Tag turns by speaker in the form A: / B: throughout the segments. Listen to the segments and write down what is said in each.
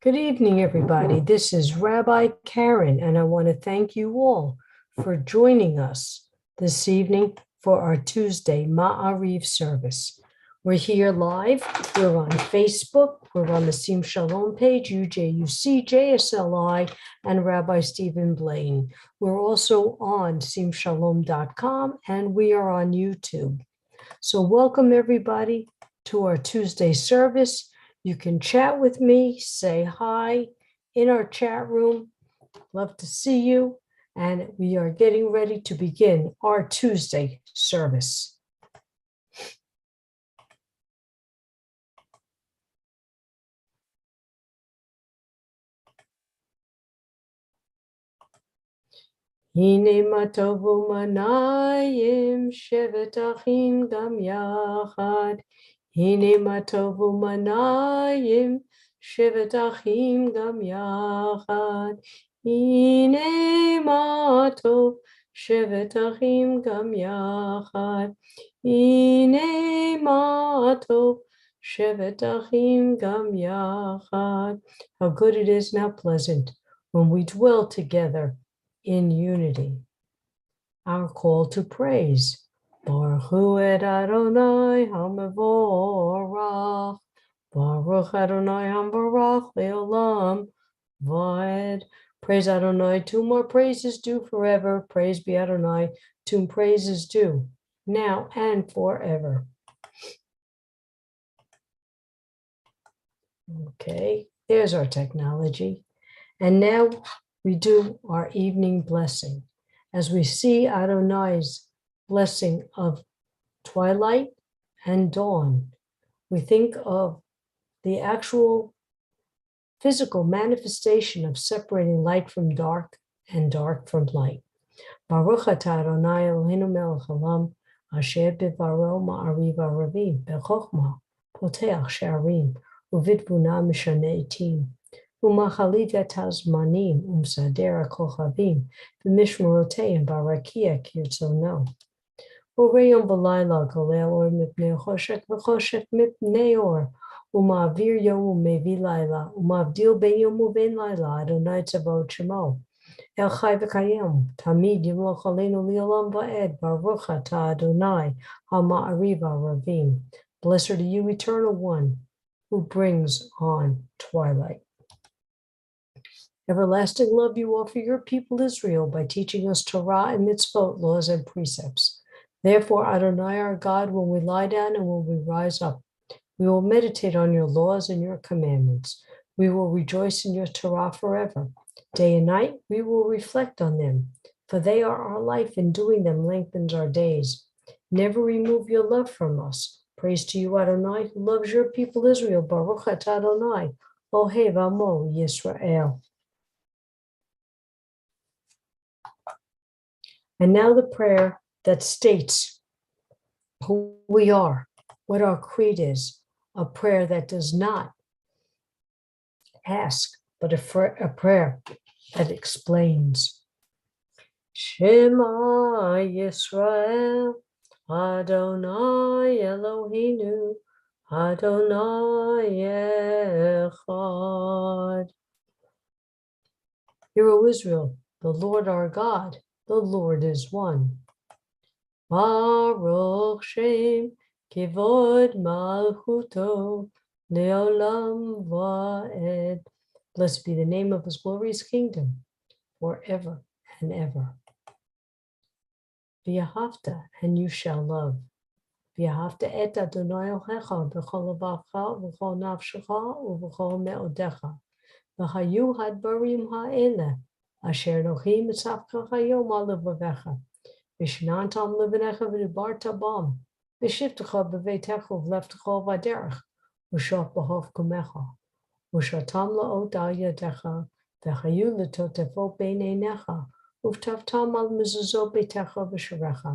A: Good evening, everybody. This is Rabbi Karen, and I want to thank you all for joining us this evening for our Tuesday Maariv service. We're here live. We're on Facebook. We're on the Shalom page, UJUC, JSLI, and Rabbi Stephen Blaine. We're also on simshalom.com, and we are on YouTube. So welcome, everybody, to our Tuesday service. You can chat with me, say hi in our chat room. Love to see you. And we are getting ready to begin our Tuesday service. Hine matovu manayim shevet achim gam yachad. Hine matovu manayim shevet achim gam yachad. Hine matov shevet achim gam yachad. Hine matov shevet achim gam yachad. How good it is and how pleasant when we dwell together in unity. Our call to praise. Baruch hu et Adonai hamavorach. Baruch Adonai hamavorach leolam vaed. Praise Adonai, to whom more praise is due forever. Praise be Adonai, to whom praise is due, now and forever. Okay, there's our technology. And now we do our evening blessing. As we see Adonai's blessing of twilight and dawn, we think of the actual physical manifestation of separating light from dark and dark from light. Baruch atah Adonai Eloheinu melech haolam, asher bivaro ma'ariv aravim, bechokma poteach she'arim, uvidvuna mishane etim. Umachalit et hazmanim umsader kochavim v'mishmoroteim barakia kirtzono. Ureyom v'layla golel or mipnei choshek v'choshek mipnei or umavir yom umevi layla umavdil ben yom uven layla Adonai tzavot shemo el chai v'kayim tamid yimloch aleinu li'olam va'ed baruch atah Adonai ha'ma'ariv aravim. Blessed are you, Eternal One, who brings on twilight. Everlasting love you offer your people Israel by teaching us Torah and mitzvot, laws and precepts. Therefore, Adonai our God, when we lie down and when we rise up, we will meditate on your laws and your commandments. We will rejoice in your Torah forever. Day and night, we will reflect on them, for they are our life, and doing them lengthens our days. Never remove your love from us. Praise to you, Adonai, who loves your people Israel. Baruch atah Adonai, Ohev Amo Yisrael. And now the prayer that states who we are, what our creed is, a prayer that does not ask, but a prayer that explains. Shema Yisrael, Adonai Eloheinu, Adonai Echad. Hear, O Israel, the Lord our God, the Lord is one. Baruch Shem Kivod Malchuto Leolam Vaed. Blessed be the name of his glorious kingdom forever and ever. V'ahavta, and you shall love. V'ahavta et Adonai Elohecha b'chol levacha v'chol nafshecha u'v'chol me'odecha. V'hayu hadbarim ha'ele asher Elohim etzavcha hayom al levavecha. V'shnantam levanecha v'dibarta bam. V'shivtecha b'veitecha v'leftecha v'aderech. V'shof b'hov kumecha. V'shatam la'ot al yadecha. V'chayu l'totefo b'neinecha. V'tavtam al mezuzot beitecha v'sharecha.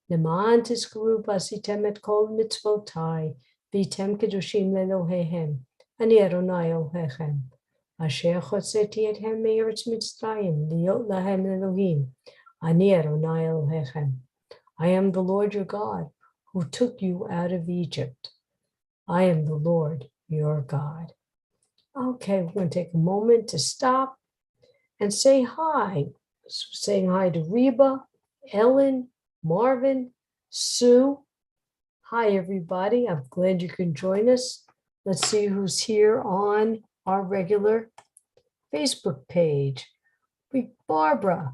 A: L'ma'an tizkaru b'asitem et kol mitzvotai. V'item kedushim le'Elohehem. Ani Adonai Elohechem. Asher chotzeti ethem me'eretz Mitzrayim liot lahem Elohim. Ani Adonai Elohechem. I am the Lord your God, who took you out of Egypt. I am the Lord your God. Okay, we're going to take a moment to stop and say hi. Saying hi to Reba, Ellen, Marvin, Sue. Hi, everybody. I'm glad you can join us. Let's see who's here on our regular Facebook page. Barbara,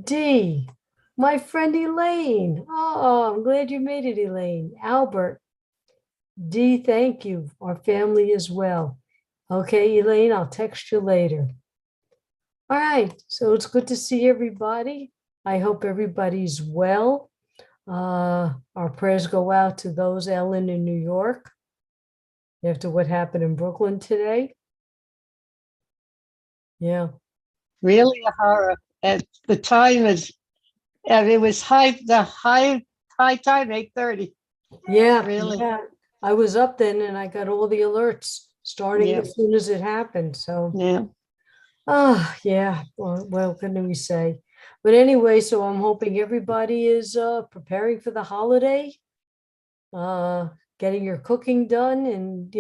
A: Dee, my friend Elaine. Oh, I'm glad you made it, Elaine. Albert, Dee, thank you. Our family as well. Okay, Elaine, I'll text you later. All right, so it's good to see everybody. I hope everybody's well. Our prayers go out to those, Ellen, in New York, after what happened in Brooklyn today. Yeah.
B: Really a horror. At the time is, and it was high time, 8:30.
A: Yeah,
B: Really.
A: yeah. I was up then and I got all the alerts starting
B: Yeah.
A: as soon as it happened. So,
B: Yeah.
A: yeah. Well, what can we say? But anyway, so I'm hoping everybody is preparing for the holiday, getting your cooking done, and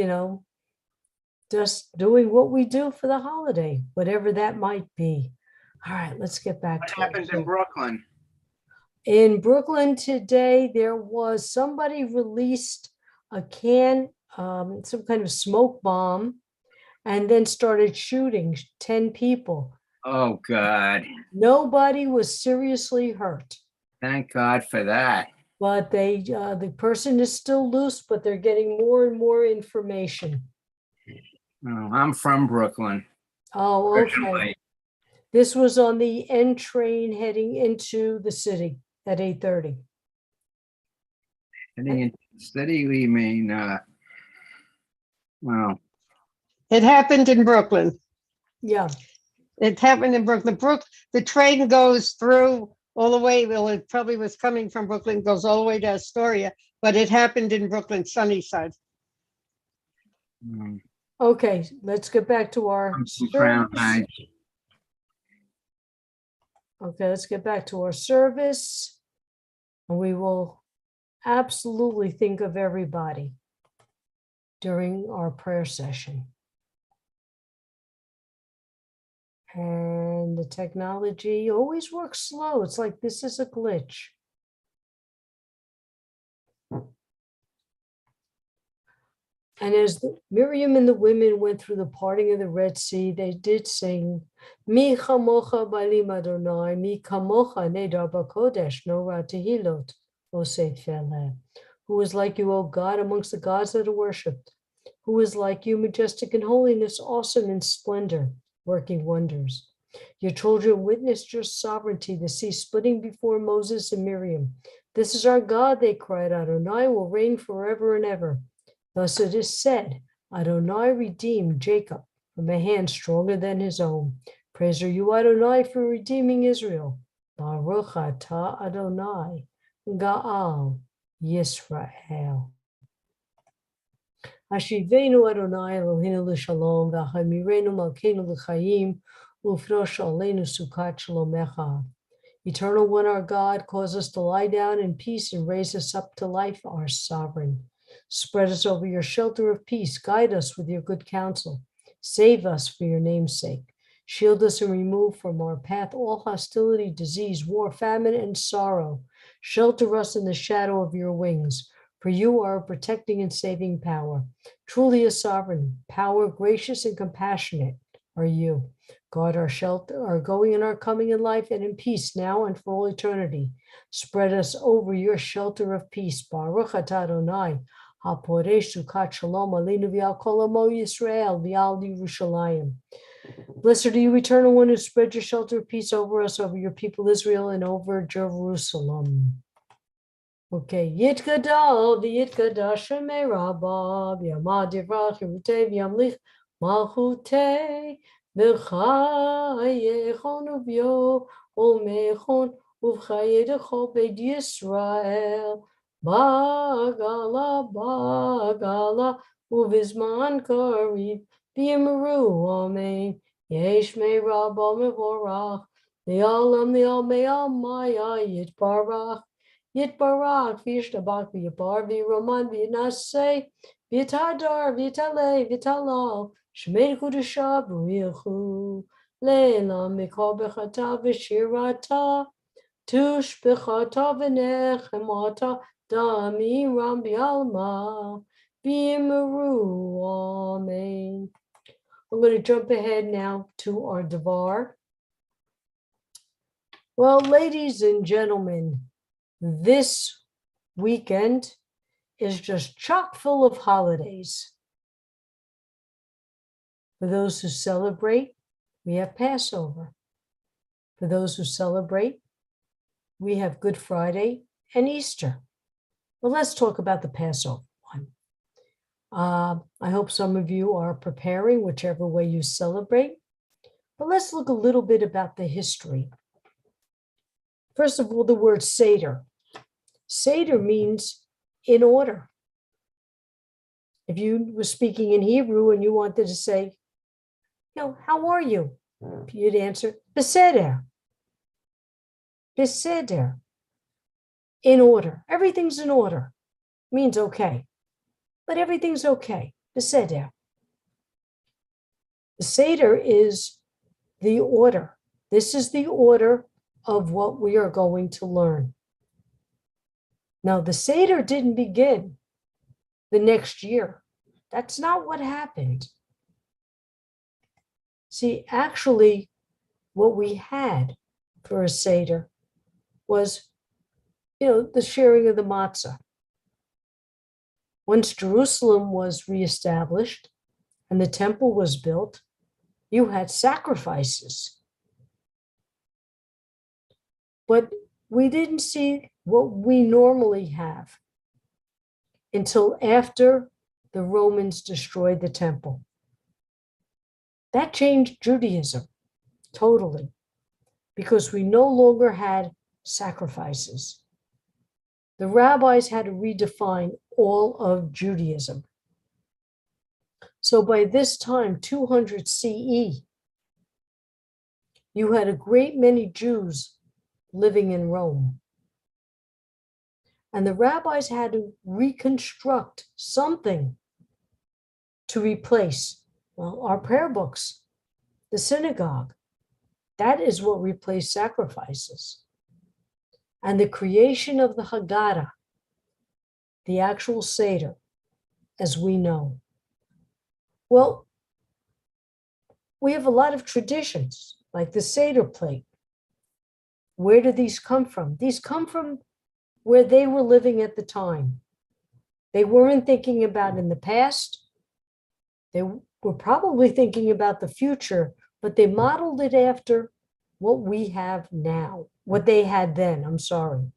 A: just doing what we do for the holiday, whatever that might be. All right, let's get back
C: What
A: to
C: happened in Brooklyn?
A: In Brooklyn today, there was somebody released a can, some kind of smoke bomb, and then started shooting 10 people.
C: Oh, God.
A: Nobody was seriously hurt,
C: Thank God for that.
A: but the person is still loose, but they're getting more and more information.
C: Oh, I'm from Brooklyn.
A: Oh, okay. This was on the N train heading into the city at 8:30.
C: Heading into the city, we mean, well,
B: It happened in Brooklyn.
A: Yeah.
B: It happened in Brooklyn. The train goes through all the way. Well, it probably was coming from Brooklyn, goes all the way to Astoria, but it happened in Brooklyn, Sunnyside.
A: Okay, let's get back to our
C: I'm from Crown
A: service.
C: Heights.
A: Okay, let's get back to our service. And we will absolutely think of everybody during our prayer session. And the technology always works slow. It's like this is a glitch. And as Miriam and the women went through the parting of the Red Sea, they did sing, Mi chamocha balim Adonai, mi kamocha nedar b'kodesh, nora tehilot, osef feleh. Who is like you, O God, amongst the gods that are worshipped? Who is like you, majestic in holiness, awesome in splendor, working wonders? Your children witnessed your sovereignty, the sea splitting before Moses and Miriam. This is our God, they cried, Adonai will reign forever and ever. Thus it is said, Adonai redeemed Jacob from a hand stronger than his own. Praise are you, Adonai, for redeeming Israel. Baruch atah Adonai, Gaal Yisrael. Hashivenu Adonai Eloheinu l'shalom, v'achamirenu malkeinu l'chaim, u'frosh aleinu sukat shalomecha. Eternal One, our God, cause us to lie down in peace and raise us up to life, our sovereign. Spread us over your shelter of peace. Guide us with your good counsel. Save us for your name's sake. Shield us and remove from our path all hostility, disease, war, famine, and sorrow. Shelter us in the shadow of your wings, for you are a protecting and saving power. Truly a sovereign, power, gracious and compassionate are you. Guard our shelter, our going and our coming in life and in peace now and for all eternity. Spread us over your shelter of peace. Baruch atah Adonai, haporesh sukat shalom aleinu v'al kol amo Yisrael v'al Yerushalayim. Blessed are you, Eternal One, who spread your shelter of peace over us, over your people Israel, and over Jerusalem. Okay, Yitkadal v'yitkadash shemei rabba v'yamad yivrach yirutei v'yamlich malchutei v'chayechon uvyo olmechon uvchayedecho beit Yisrael bagala uvizman kariv v'yimaru amen yesh mei rabba mevorach v'yalam maya yitbarach Yitbarak, Vishtabak, Vyabar, Viraman, Vinase, Vitadar, Vitale, Vitalal, Shemei Kudusha B'richu Leila Mikol Bechata V'Shirata Tush Bechata V'Nechemata Dami Ram B'Alma B'Yimeru. Amen. I'm going to jump ahead now to our Devar. Well, ladies and gentlemen, this weekend is just chock full of holidays. For those who celebrate, we have Passover. For those who celebrate, we have Good Friday and Easter. Well, let's talk about the Passover one. I hope some of you are preparing whichever way you celebrate. But let's look a little bit about the history. First of all, the word Seder. Seder means in order. If you were speaking in Hebrew and you wanted to say, how are you? You'd answer, Beseder. Beseder. In order. Everything's in order. Means okay. But everything's okay. Beseder. The Seder is the order. This is the order of what we are going to learn. Now, the Seder didn't begin the next year. That's not what happened. See, actually, what we had for a Seder was, the sharing of the matzah. Once Jerusalem was reestablished and the temple was built, you had sacrifices. But we didn't see what we normally have until after the Romans destroyed the temple. That changed Judaism totally, because we no longer had sacrifices. The rabbis had to redefine all of Judaism. So by this time, 200 CE, you had a great many Jews living in Rome. And the rabbis had to reconstruct something to replace, our prayer books, the synagogue. That is what replaced sacrifices. And the creation of the Haggadah, the actual Seder, as we know. Well, we have a lot of traditions, like the Seder plate. Where do these come from? These come from where they were living at the time. They weren't thinking about in the past. They were probably thinking about the future, but they modeled it after what we have now, what they had then, I'm sorry.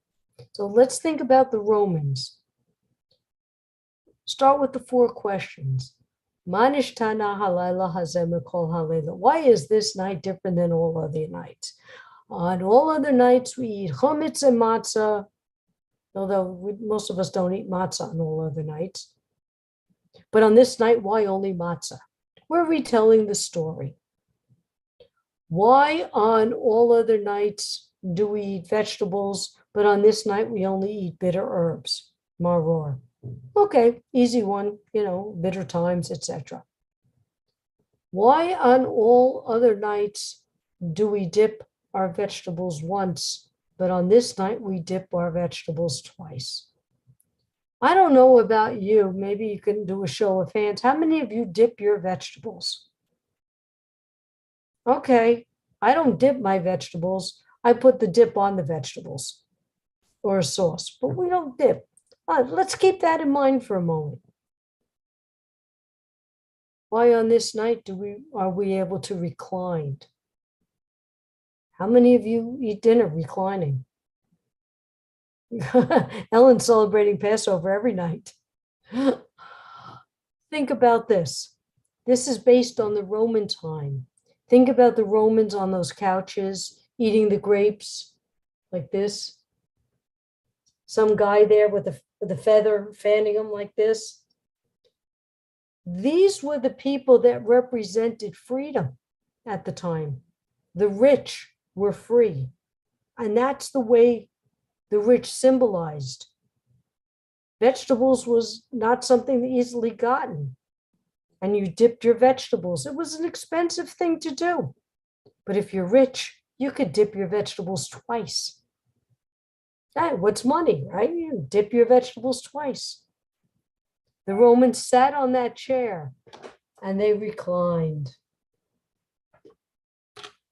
A: So let's think about the Romans. Start with the 4 questions. Why is this night different than all other nights? On all other nights, we eat chametz and matzah, although most of us don't eat matzah on all other nights. But on this night, why only matzah? We're retelling the story. Why on all other nights do we eat vegetables, but on this night we only eat bitter herbs, maror? Okay, easy one, bitter times, etc. Why on all other nights do we dip our vegetables once, but on this night we dip our vegetables twice? I don't know about you, maybe you can do a show of hands. How many of you dip your vegetables? Okay, I don't dip my vegetables. I put the dip on the vegetables or a sauce, but we don't dip. Let's keep that in mind for a moment. Why on this night are we able to recline? How many of you eat dinner reclining? Ellen's celebrating Passover every night. Think about this. This is based on the Roman time. Think about the Romans on those couches, eating the grapes like this. Some guy there with a feather fanning them like this. These were the people that represented freedom at the time. The rich were free. And that's the way the rich symbolized. Vegetables was not something easily gotten. and you dipped your vegetables. It was an expensive thing to do. But if you're rich, you could dip your vegetables twice. Hey, what's money, right? You dip your vegetables twice. The Romans sat on that chair and they reclined.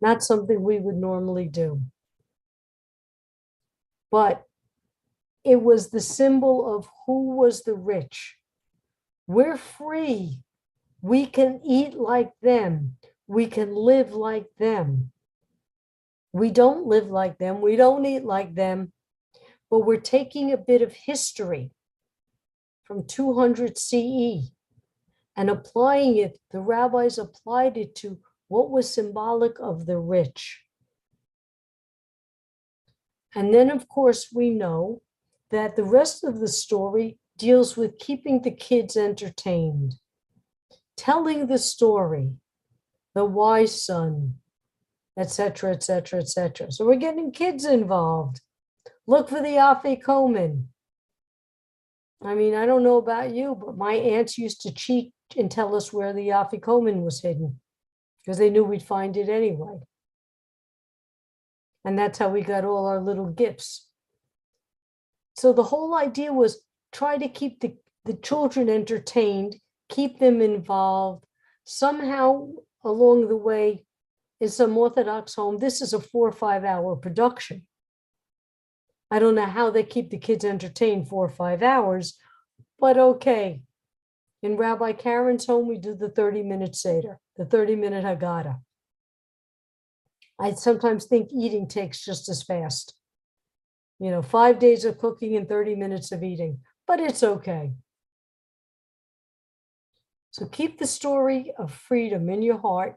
A: Not something we would normally do. But it was the symbol of who was the rich. We're free. We can eat like them. We can live like them. We don't live like them. We don't eat like them. But we're taking a bit of history from 200 CE and applying it. The rabbis applied it to what was symbolic of the rich. And then, of course, we know that the rest of the story deals with keeping the kids entertained, telling the story, the wise son, etc., etc., etc. So we're getting kids involved. Look for the afikomen. I mean, I don't know about you, but my aunts used to cheat and tell us where the afikomen was hidden because they knew we'd find it anyway. And that's how we got all our little gifts. So the whole idea was try to keep the children entertained, keep them involved. Somehow along the way, in some Orthodox home, this is a 4 or 5 hour production. I don't know how they keep the kids entertained 4 or 5 hours, but okay. In Rabbi Karen's home, we do the 30-minute Seder, the 30-minute Haggadah. I sometimes think eating takes just as fast. 5 days of cooking and 30 minutes of eating, but it's okay. So keep the story of freedom in your heart,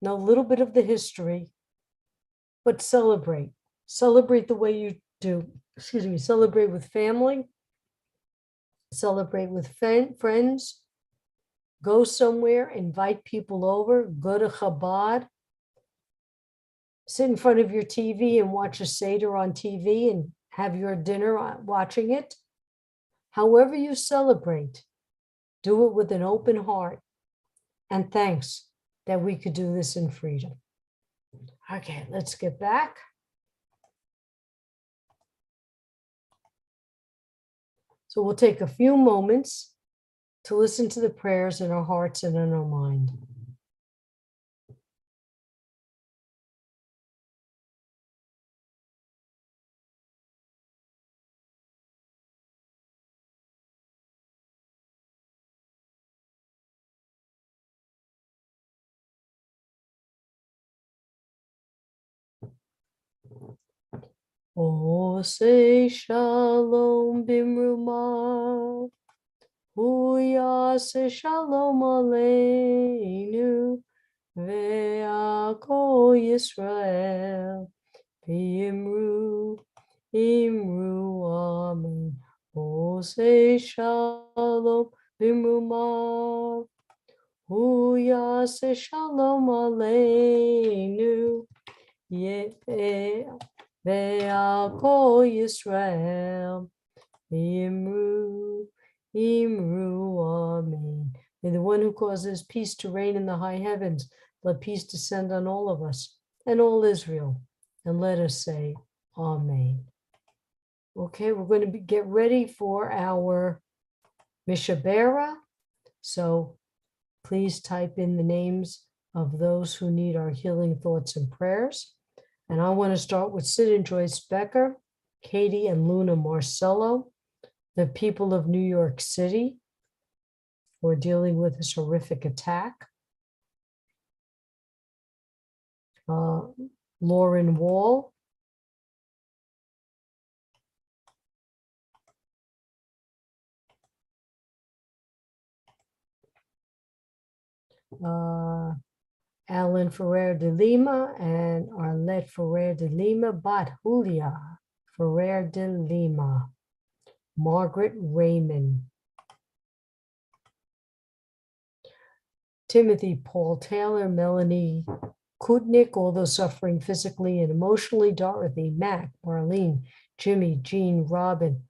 A: know a little bit of the history, but celebrate. Celebrate the way you do. Celebrate with family, celebrate with friends, go somewhere, invite people over, go to Chabad, sit in front of your TV and watch a Seder on TV and have your dinner watching it. However you celebrate, do it with an open heart and thanks that we could do this in freedom. Okay, let's get back. So we'll take a few moments to listen to the prayers in our hearts and in our mind. Oh, say shalom bimruma, huya say shalom aleinu, ve'ako Yisrael, v'imru, imru, amen. Oh, say shalom bimruma, huya say shalom aleinu, Ve'ako Yisrael, Imru, Amen. May the one who causes peace to reign in the high heavens, let peace descend on all of us and all Israel. And let us say, Amen. Okay, we're going to get ready for our Mishabera. So please type in the names of those who need our healing thoughts and prayers. And I want to start with Sid and Joyce Becker, Katie and Luna Marcello, the people of New York City who are dealing with this horrific attack. Lauren Wall. Alan Ferrer de Lima and Arlette Ferrer de Lima, Bat Julia Ferrer de Lima, Margaret Raymond, Timothy Paul Taylor, Melanie Kutnick, all those suffering physically and emotionally, Dorothy, Mac, Marlene, Jimmy, Jean, Robin,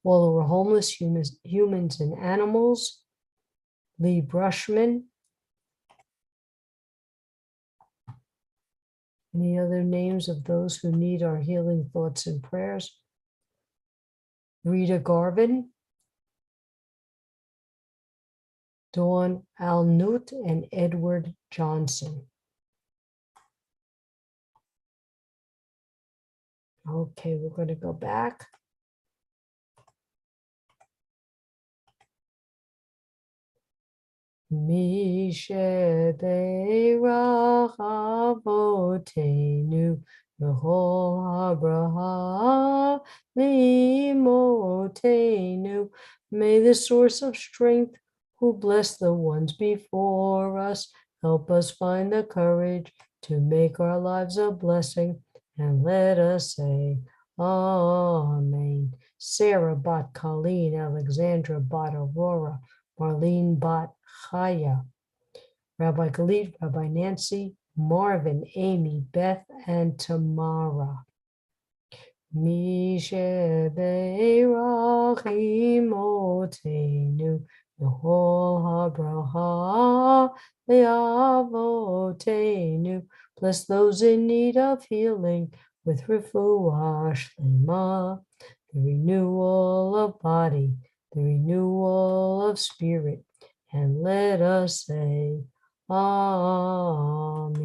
A: all who are homeless, humans and animals, Lee Brushman. Any other names of those who need our healing thoughts and prayers? Rita Garvin, Dawn Alnut, and Edward Johnson. Okay, we're going to go back. Mishe Beirach Avotenu B'chol Habraha Limotenu. May the source of strength, who bless the ones before us, help us find the courage to make our lives a blessing, and let us say, Amen. Sarah Bat Colleen, Alexandra Bat Aurora, Marlene Bat Chaya, Rabbi Galit, Rabbi Nancy, Marvin, Amy, Beth, and Tamara. Mishe Beirach Imotenu B'chol Habraha Le'avotenu. Bless those in need of healing with refuah shlema, the renewal of body, the renewal of spirit, and let us say, Amen.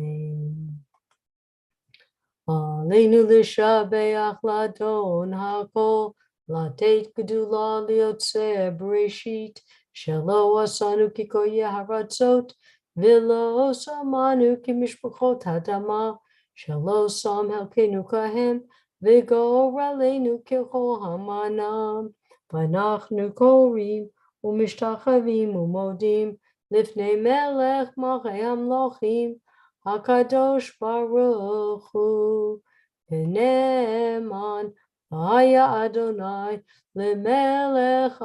A: Aleinu l'shabeach ladon hakol, latet gedula liotze bereshit, shelo asanu kikoye haratzot, v'lo samanu kimishpachot hadama, shelo sam helkenu kahem, v'gor aleinu kechol hamanam, v'anachnu korim, u'mishtachavim u'modim, lifnei melech malchei hamlochim, HaKadosh Baruch Hu, Ne'eman, Haya Adonai, Lemelech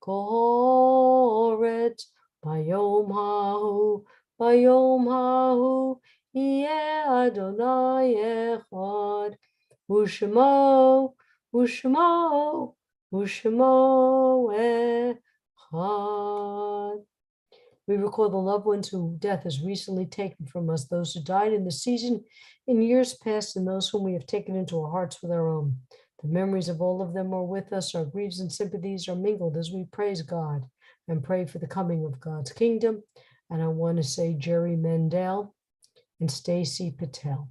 A: HaKoret, Bayom Hahu, Yeh Adonai Echad, Ushmo Echad. We recall the loved ones whom death has recently taken from us, those who died in the season in years past, and those whom we have taken into our hearts with our own. The memories of all of them are with us. Our griefs and sympathies are mingled as we praise God and pray for the coming of God's kingdom. And I want to say Jerry Mendel and Stacy Patel.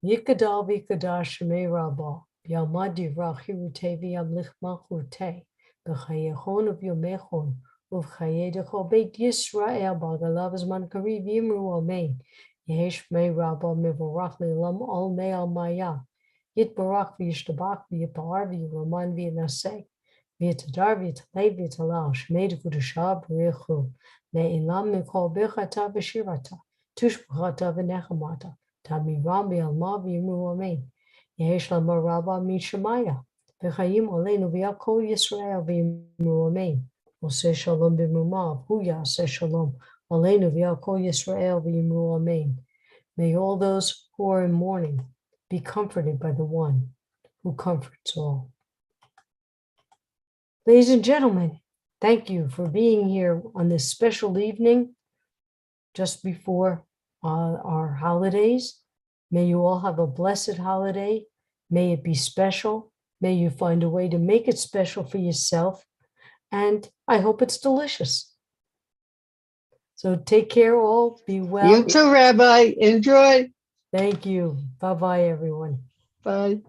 A: Yikadal v'ikadash shemei rabah, b'yalmad divrach hirutei v'yamlich malchutei, b'chayechon u'v'yomechon, u'v'chayedecho beit Yisrael b'agalav zman kariv yimru amen. Yehi shmei rabah mevorach le'olam ol me'al maya. Yitbarach v'yishtabach v'yipar v'yiraman v'yinaseh. V'yitadar v'yitalei v'yitalal shmei d'kudashah b'rechu. Le'ilam mikol b'chata v'shirata. Tushbachata v'nechamata. Tamiram v'yalma v'yimru amen. Yehi shlama rabah mishemaya. V'chayim oleinu v'yakol Yisrael v'yimru amen. Oseh shalom b'mumav, hu yaseh shalom. Aleinu v'yakol Yisrael v'yimru amen. May all those who are in mourning be comforted by the one who comforts all. Ladies and gentlemen, thank you for being here on this special evening just before our holidays. May you all have a blessed holiday. May it be special. May you find a way to make it special for yourself. And I hope it's delicious. So take care all. Be well.
B: You too, Rabbi. Enjoy.
A: Thank you. Bye-bye, everyone.
B: Bye.